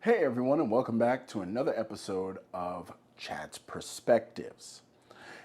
Hey everyone, and welcome back to another episode of Chat's Perspectives.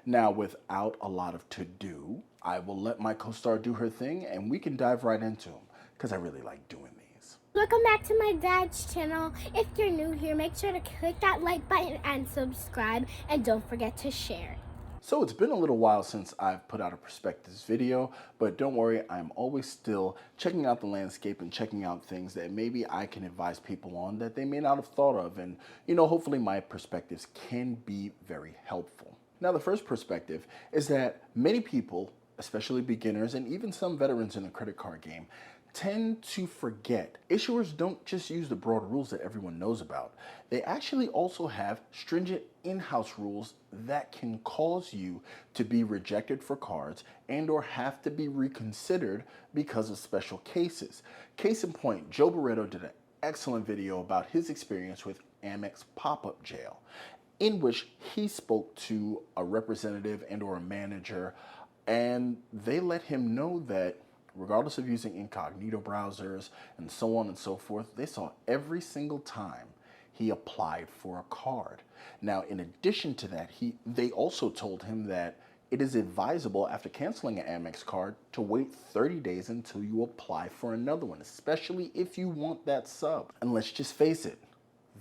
Now, without a lot of to do, I will let my co star do her thing and we can dive right into them because I really like doing these. Welcome back to my dad's channel. If you're new here, make sure to click that like button and subscribe, and don't forget to share. So, it's been a little while since I've put out a perspectives video, but don't worry, I'm always still checking out the landscape and checking out things that maybe I can advise people on that they may not have thought of. And, hopefully my perspectives can be very helpful. Now, the first perspective is that many people, especially beginners and even some veterans in the credit card game, tend to forget. Issuers don't just use the broad rules that everyone knows about. They actually also have stringent in-house rules that can cause you to be rejected for cards and or have to be reconsidered because of special cases. Case in point, Joe Barreto did an excellent video about his experience with Amex pop-up jail, in which he spoke to a representative and or a manager, and they let him know that regardless of using incognito browsers and so on and so forth, they saw every single time he applied for a card. Now, in addition to that, they also told him that it is advisable after canceling an Amex card to wait 30 days until you apply for another one, especially if you want that sub. And let's just face it,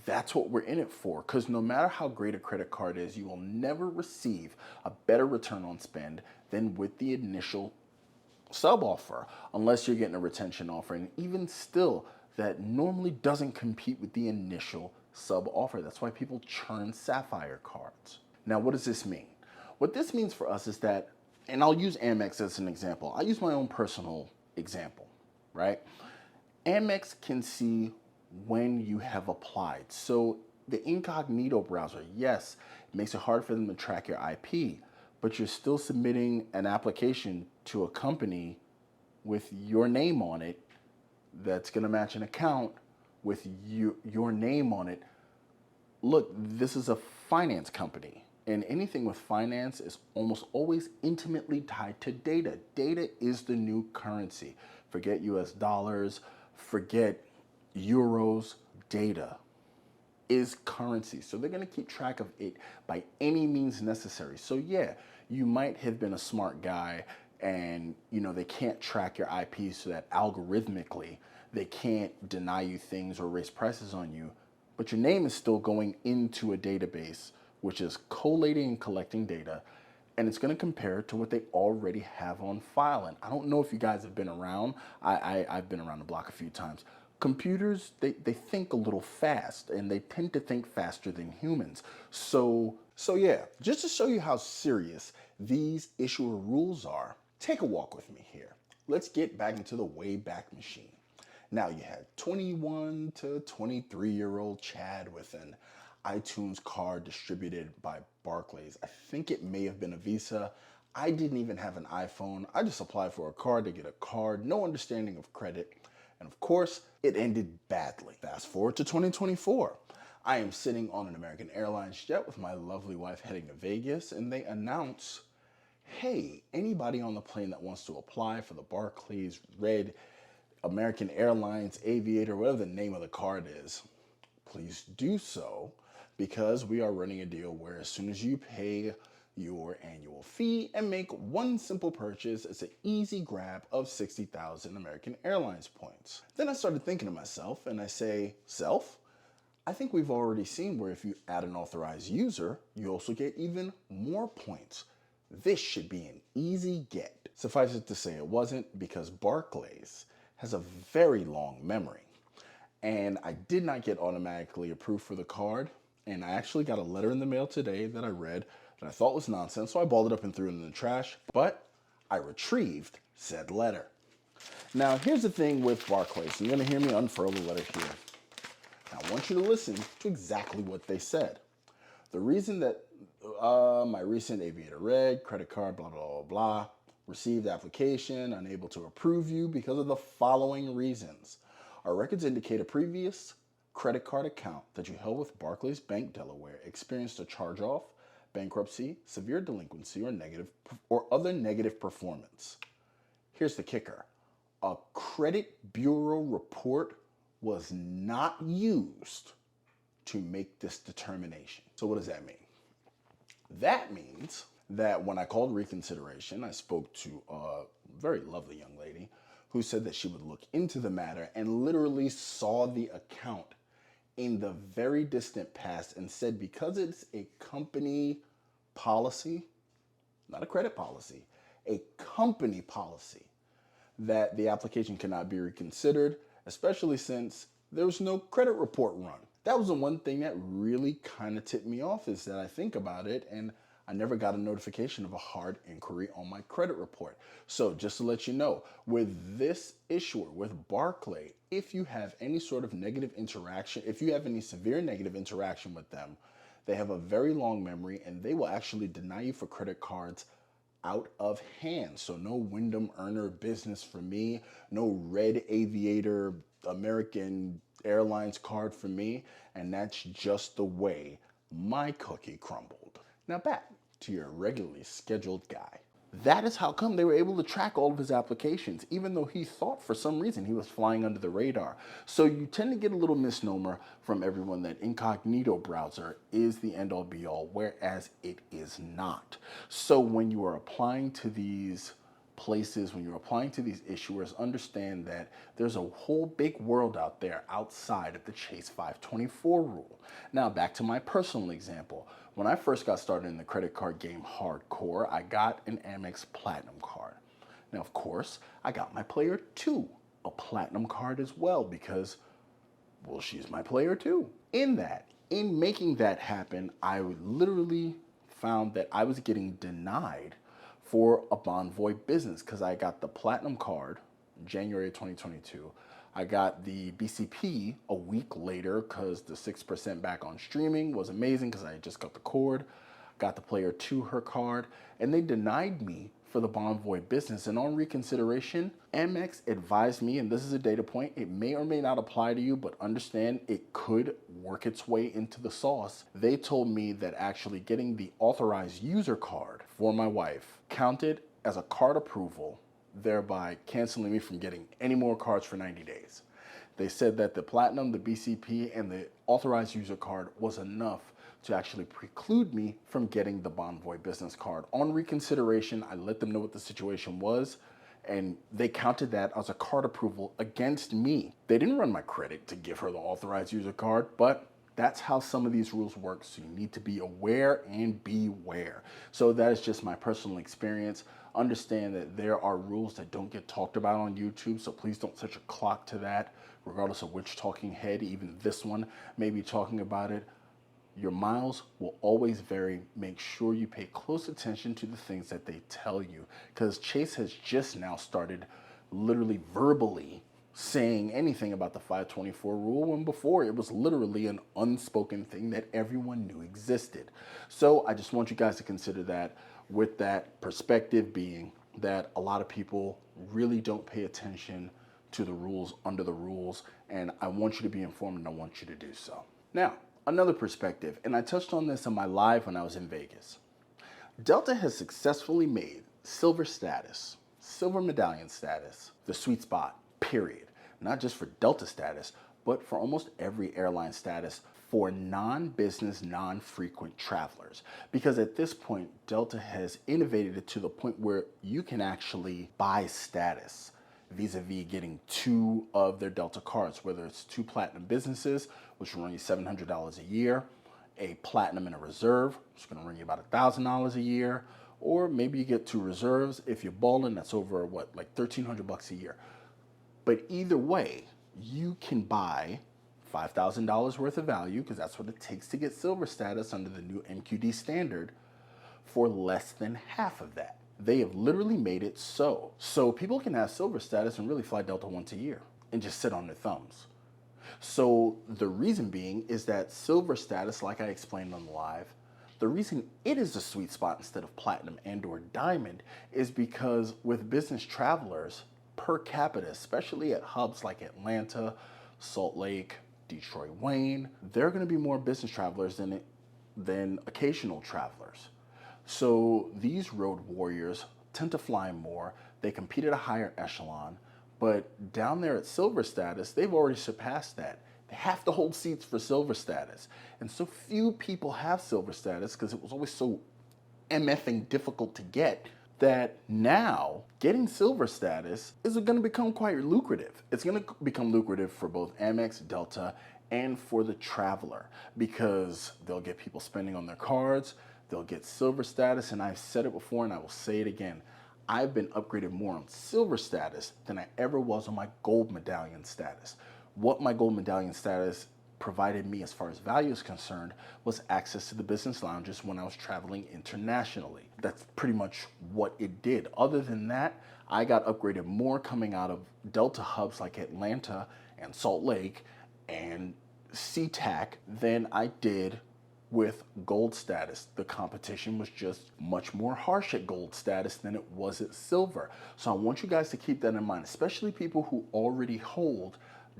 that's what we're in it for, because no matter how great a credit card is, you will never receive a better return on spend than with the initial sub offer, unless you're getting a retention offer. And even still, that normally doesn't compete with the initial sub offer. That's why people churn Sapphire cards. Now, what does this mean? What this means for us is that, and I'll use Amex as an example. I use my own personal example, right? Amex can see when you have applied. So the incognito browser, yes, it makes it hard for them to track your IP, but you're still submitting an application to a company with your name on it that's going to match an account with your name on it. Look, this is a finance company, and anything with finance is almost always intimately tied to data. Data is the new currency. Forget US dollars, forget euros, data is currency. So they're going to keep track of it by any means necessary. So yeah, you might have been a smart guy and they can't track your IP so that algorithmically they can't deny you things or raise prices on you, but your name is still going into a database which is collating and collecting data, and it's going to compare it to what they already have on file. And I don't know if you guys have been around. I've been around the block a few times. Computers, they think a little fast, and they tend to think faster than humans. So yeah, just to show you how serious these issuer rules are, take a walk with me here. Let's get back into the Wayback Machine. Now you had 21 to 23-year-old Chad with an iTunes card distributed by Barclays. I think it may have been a Visa. I didn't even have an iPhone. I just applied for a card to get a card, no understanding of credit. And of course, it ended badly. Fast forward to 2024. I am sitting on an American Airlines jet with my lovely wife heading to Vegas, and they announce, hey, anybody on the plane that wants to apply for the Barclays Red American Airlines Aviator, whatever the name of the card is, please do so, because we are running a deal where as soon as you pay your annual fee and make one simple purchase, it's an easy grab of 60,000 American Airlines points. Then I started thinking to myself, and I say, self, I think we've already seen where if you add an authorized user, you also get even more points. This should be an easy get. Suffice it to say it wasn't, because Barclays has a very long memory. And I did not get automatically approved for the card. And I actually got a letter in the mail today that I read that I thought was nonsense, so I balled it up and threw it in the trash. But I retrieved said letter. Now, here's the thing with Barclays. You're going to hear me unfurl the letter here. Now, I want you to listen to exactly what they said. The reason that my recent Aviator Red credit card, blah, blah, blah, blah, received application, unable to approve you because of the following reasons. Our records indicate a previous credit card account that you held with Barclays Bank Delaware experienced a charge-off, bankruptcy, severe delinquency, or other negative performance. Here's the kicker. A credit bureau report was not used to make this determination. So what does that mean? That means that when I called reconsideration, I spoke to a very lovely young lady who said that she would look into the matter and literally saw the account in the very distant past and said because it's a company policy, not a credit policy, a company policy, that the application cannot be reconsidered, especially since there was no credit report run. That was the one thing that really kind of tipped me off, is that I think about it and I never got a notification of a hard inquiry on my credit report. So just to let you know, with this issuer, with Barclay, if you have any sort of negative interaction, if you have any severe negative interaction with them, they have a very long memory and they will actually deny you for credit cards out of hand. So no Wyndham Earner Business for me, no Red Aviator American Airlines card for me, and that's just the way my cookie crumbled. Now back to your regularly scheduled guy. That is how come they were able to track all of his applications, even though he thought for some reason he was flying under the radar. So you tend to get a little misnomer from everyone that incognito browser is the end-all be-all, whereas it is not. So when you are applying to these places, when you're applying to these issuers, understand that there's a whole big world out there outside of the Chase 524 rule. Now back to my personal example. When I first got started in the credit card game hardcore, I got an Amex Platinum card. Now, of course, I got my Player 2, a Platinum card as well, because, well, she's my Player 2. In making that happen, I literally found that I was getting denied for a Bonvoy business because I got the Platinum card in January of 2022. I got the BCP a week later because the 6% back on streaming was amazing because I just got the cord. Got the Player 2 her card, and they denied me for the Bonvoy business. And on reconsideration, Amex advised me, and this is a data point, it may or may not apply to you, but understand it could work its way into the sauce. They told me that actually getting the authorized user card for my wife counted as a card approval, thereby canceling me from getting any more cards for 90 days. They said that the Platinum, the BCP, and the authorized user card was enough to actually preclude me from getting the Bonvoy business card. On reconsideration, I let them know what the situation was, and they counted that as a card approval against me. They didn't run my credit to give her the authorized user card, but that's how some of these rules work, so you need to be aware and beware. So that is just my personal experience. Understand that there are rules that don't get talked about on YouTube, so please don't set your clock to that, regardless of which talking head, even this one, may be talking about it. Your miles will always vary. Make sure you pay close attention to the things that they tell you, because Chase has just now started literally verbally saying anything about the 524 rule, when before it was literally an unspoken thing that everyone knew existed. So I just want you guys to consider that, with that perspective being that a lot of people really don't pay attention to the rules under the rules, and I want you to be informed and I want you to do so. Now, another perspective, and I touched on this in my live when I was in Vegas. Delta has successfully made silver status, silver medallion status, the sweet spot, period. Not just for Delta status, but for almost every airline status for non-business, non-frequent travelers. Because at this point, Delta has innovated it to the point where you can actually buy status vis-a-vis getting 2 of their Delta cards, whether it's 2 platinum businesses, which will run you $700 a year, a platinum and a reserve, which is gonna run you about $1,000 a year, or maybe you get 2 reserves. If you're balling, that's over what, like $1,300 a year. But either way, you can buy $5,000 worth of value, because that's what it takes to get silver status under the new MQD standard, for less than half of that. They have literally made it so people can have silver status and really fly Delta once a year and just sit on their thumbs. So the reason being is that silver status, like I explained on the live, the reason it is a sweet spot instead of platinum and or diamond is because with business travelers per capita, especially at hubs like Atlanta, Salt Lake, Detroit, Wayne, there are going to be more business travelers than occasional travelers. So these road warriors tend to fly more, they compete at a higher echelon, but down there at silver status, they've already surpassed that. they have to hold seats for silver status. And so few people have silver status because it was always so MFing difficult to get, that now getting silver status is going to become quite lucrative. It's going to become lucrative for both Amex, Delta, and for the traveler, because they'll get people spending on their cards, they'll get silver status, and I've said it before and I will say it again. I've been upgraded more on silver status than I ever was on my gold medallion status. What my gold medallion status provided me as far as value is concerned was access to the business lounges when I was traveling internationally. That's pretty much what it did. Other than that, I got upgraded more coming out of Delta hubs like Atlanta and Salt Lake and SeaTac than I did with gold status. The competition was just much more harsh at gold status than it was at silver. So I want you guys to keep that in mind, especially people who already hold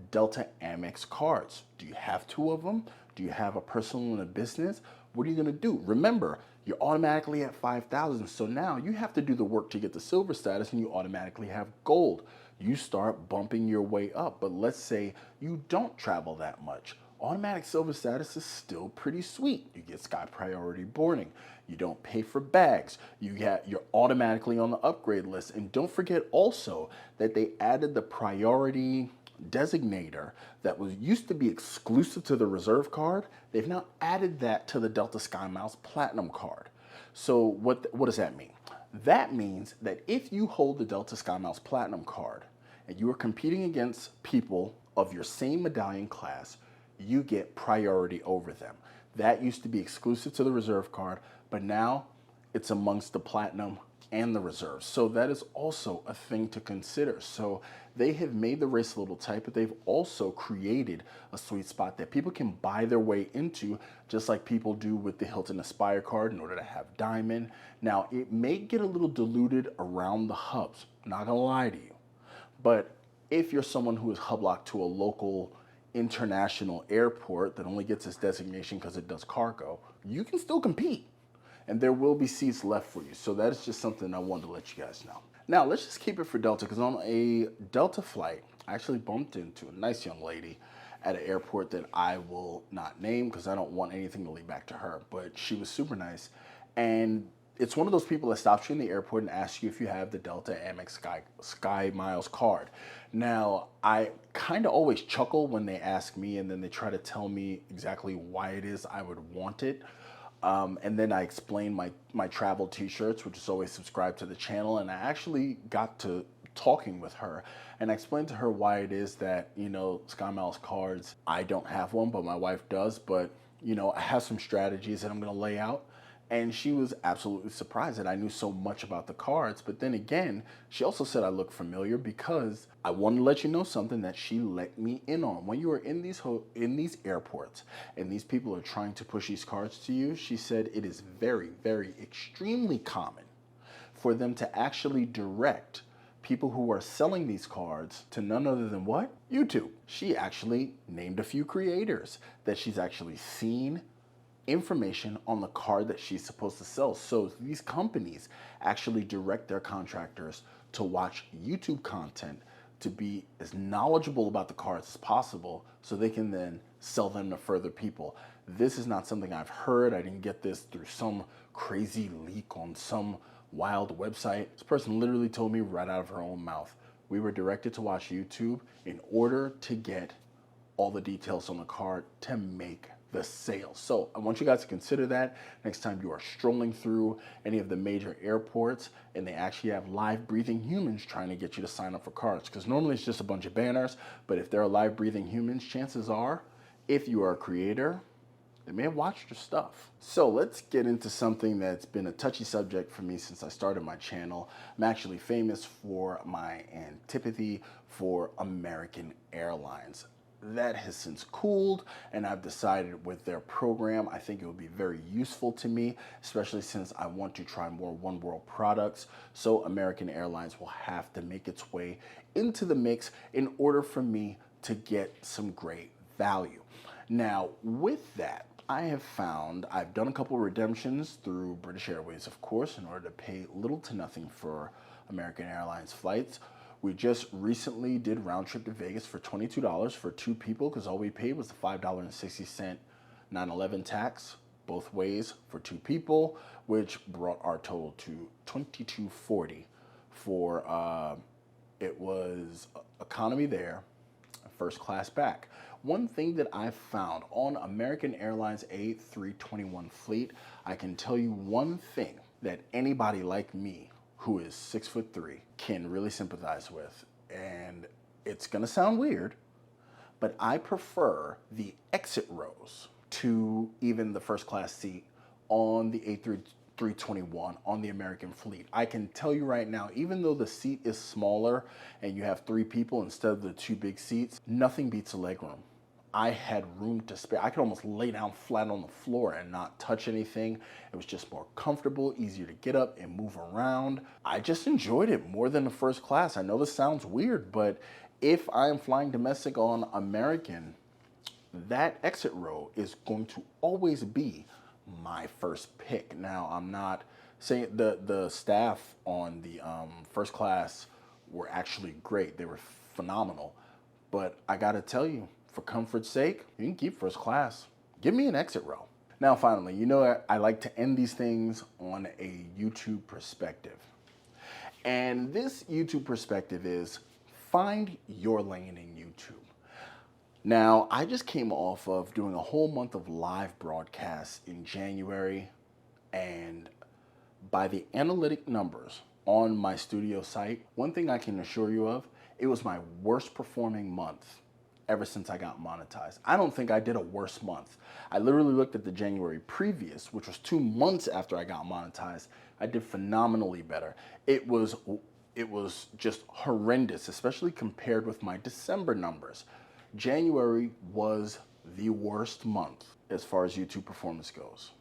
Delta Amex cards. Do you have two of them? Do you have a personal and a business? What are you gonna do? Remember, you're automatically at 5,000, so now you have to do the work to get the silver status and you automatically have gold. You start bumping your way up, but let's say you don't travel that much. Automatic silver status is still pretty sweet. You get sky priority boarding. You don't pay for bags. You're automatically on the upgrade list. And don't forget also that they added the priority designator that was used to be exclusive to the reserve card. They've now added that to the Delta SkyMiles Platinum card. So what does that mean? That means that if you hold the Delta SkyMiles Platinum card and you are competing against people of your same medallion class, you get priority over them. That used to be exclusive to the reserve card, but now it's amongst the platinum and the reserves. So that is also a thing to consider. So they have made the race a little tight, but they've also created a sweet spot that people can buy their way into, just like people do with the Hilton Aspire card in order to have diamond. Now, it may get a little diluted around the hubs, not gonna lie to you. But if you're someone who is hub locked to a local international airport that only gets its designation because it does cargo, you can still compete. And there will be seats left for you. So that is just something I wanted to let you guys know. Now, let's just keep it for Delta, because on a Delta flight, I actually bumped into a nice young lady at an airport that I will not name because I don't want anything to lead back to her, but she was super nice. And it's one of those people that stops you in the airport and asks you if you have the Delta Amex Sky Miles card. Now, I kind of always chuckle when they ask me and then they try to tell me exactly why it is I would want it. And then I explained my travel t-shirts, which is always subscribed to the channel. And I actually got to talking with her and I explained to her why it is that, you know, SkyMiles cards, I don't have one, but my wife does. But, you know, I have some strategies that I'm going to lay out. And she was absolutely surprised that I knew so much about the cards. But then again, she also said I look familiar because I wanted to let you know something that she let me in on. When you are in these airports and these people are trying to push these cards to you, she said it is very, very extremely common for them to actually direct people who are selling these cards to none other than what? YouTube. She actually named a few creators that she's actually seen information on the card that she's supposed to sell. So these companies actually direct their contractors to watch YouTube content to be as knowledgeable about the cards as possible so they can then sell them to further people. This is not something I've heard. I didn't get this through some crazy leak on some wild website. This person literally told me right out of her own mouth. We were directed to watch YouTube in order to get all the details on the card to make the sale. So I want you guys to consider that next time you are strolling through any of the major airports and they actually have live breathing humans trying to get you to sign up for cards. Because normally it's just a bunch of banners, but if there are live breathing humans, chances are, if you are a creator, they may have watched your stuff. So let's get into something that's been a touchy subject for me since I started my channel. I'm actually famous for my antipathy for American Airlines. That has since cooled, and I've decided with their program, I think it would be very useful to me, especially since I want to try more One World products. So American Airlines will have to make its way into the mix in order for me to get some great value. Now, with that, I have found I've done a couple of redemptions through British Airways, of course, in order to pay little to nothing for American Airlines flights. We just recently did round trip to Vegas for $22 for 2 people because all we paid was the $5.60 9/11 tax both ways for 2 people, which brought our total to $22.40 for it was economy there, first class back. One thing that I found on American Airlines A321 fleet, I can tell you one thing that anybody like me who is 6'3" can really sympathize with. And it's gonna sound weird, but I prefer the exit rows to even the first class seat on the A321 on the American fleet. I can tell you right now, even though the seat is smaller and you have 3 people instead of the 2 big seats, nothing beats a legroom. I had room to spare. I could almost lay down flat on the floor and not touch anything. It was just more comfortable, easier to get up and move around. I just enjoyed it more than the first class. I know this sounds weird, but if I am flying domestic on American, that exit row is going to always be my first pick. Now, I'm not saying the staff on the first class were actually great. They were phenomenal. But I gotta tell you, for comfort's sake, you can keep first class. Give me an exit row. Now, finally, you know I like to end these things on a YouTube perspective. And this YouTube perspective is find your lane in YouTube. Now, I just came off of doing a whole month of live broadcasts in January, and by the analytic numbers on my studio site, one thing I can assure you of, it was my worst performing month ever since I got monetized. I don't think I did a worse month. I literally looked at the January previous, which was 2 months after I got monetized. I did phenomenally better. It was just horrendous, especially compared with my December numbers. January was the worst month as far as YouTube performance goes.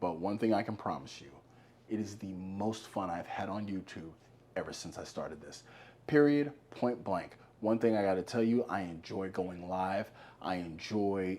But one thing I can promise you, it is the most fun I've had on YouTube ever since I started this. Period, point blank. One thing I gotta tell you, I enjoy going live. I enjoy,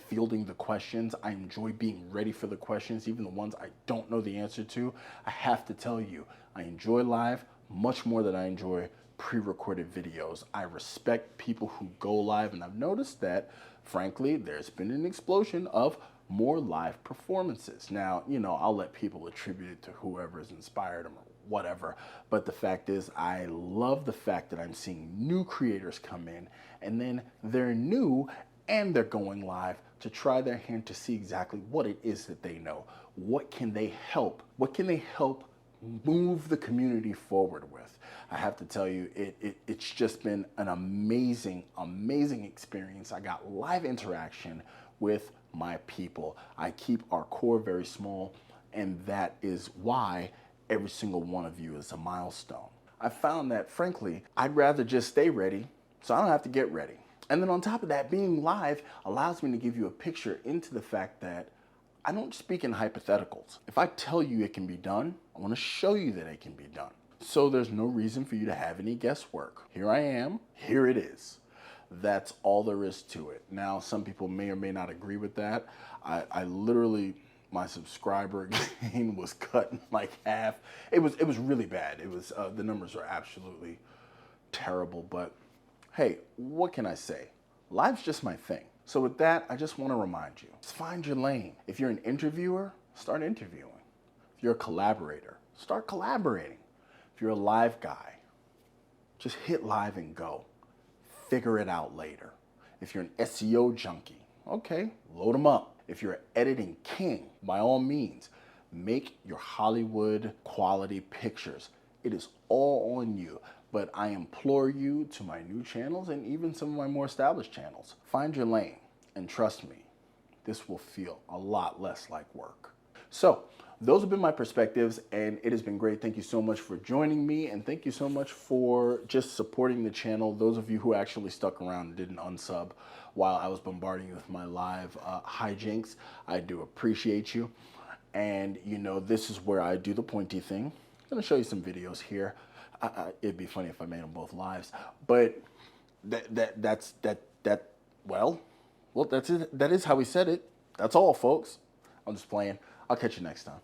fielding the questions. I enjoy being ready for the questions, even the ones I don't know the answer to. I have to tell you, I enjoy live much more than I enjoy pre-recorded videos. I respect people who go live, and I've noticed that, frankly, there's been an explosion of more live performances. Now, I'll let people attribute it to whoever's inspired them or whatever, but the fact is, I love the fact that I'm seeing new creators come in, and then they're new and they're going live to try their hand to see exactly what it is that they know. What can they help? What can they help move the community forward with? I have to tell you, it's just been an amazing experience. I got live interaction with my people. I keep our core very small, and that is why every single one of you is a milestone. I found that, frankly, I'd rather just stay ready so I don't have to get ready. And then on top of that, being live allows me to give you a picture into the fact that I don't speak in hypotheticals. If I tell you it can be done, I want to show you that it can be done. So there's no reason for you to have any guesswork. Here I am, here it is. That's all there is to it. Now, some people may or may not agree with that. I literally, my subscriber gain was cut in like half. It was really bad. It was the numbers were absolutely terrible. But hey, what can I say? Life's just my thing. So with that, I just want to remind you, just find your lane. If you're an interviewer, start interviewing. If you're a collaborator, start collaborating. If you're a live guy, just hit live and go. Figure it out later. If you're an SEO junkie, okay, load them up. If you're an editing king, by all means, make your Hollywood quality pictures. It is all on you. But I implore you to my new channels and even some of my more established channels, find your lane, and trust me, this will feel a lot less like work. So those have been my perspectives, and it has been great. Thank you so much for joining me, and thank you so much for just supporting the channel. Those of you who actually stuck around and didn't unsub while I was bombarding you with my live hijinks, I do appreciate you. And this is where I do the pointy thing. I'm gonna show you some videos here. It'd be funny if I made them both lives, but that's it. That is how we said it. That's all, folks. I'm just playing. I'll catch you next time.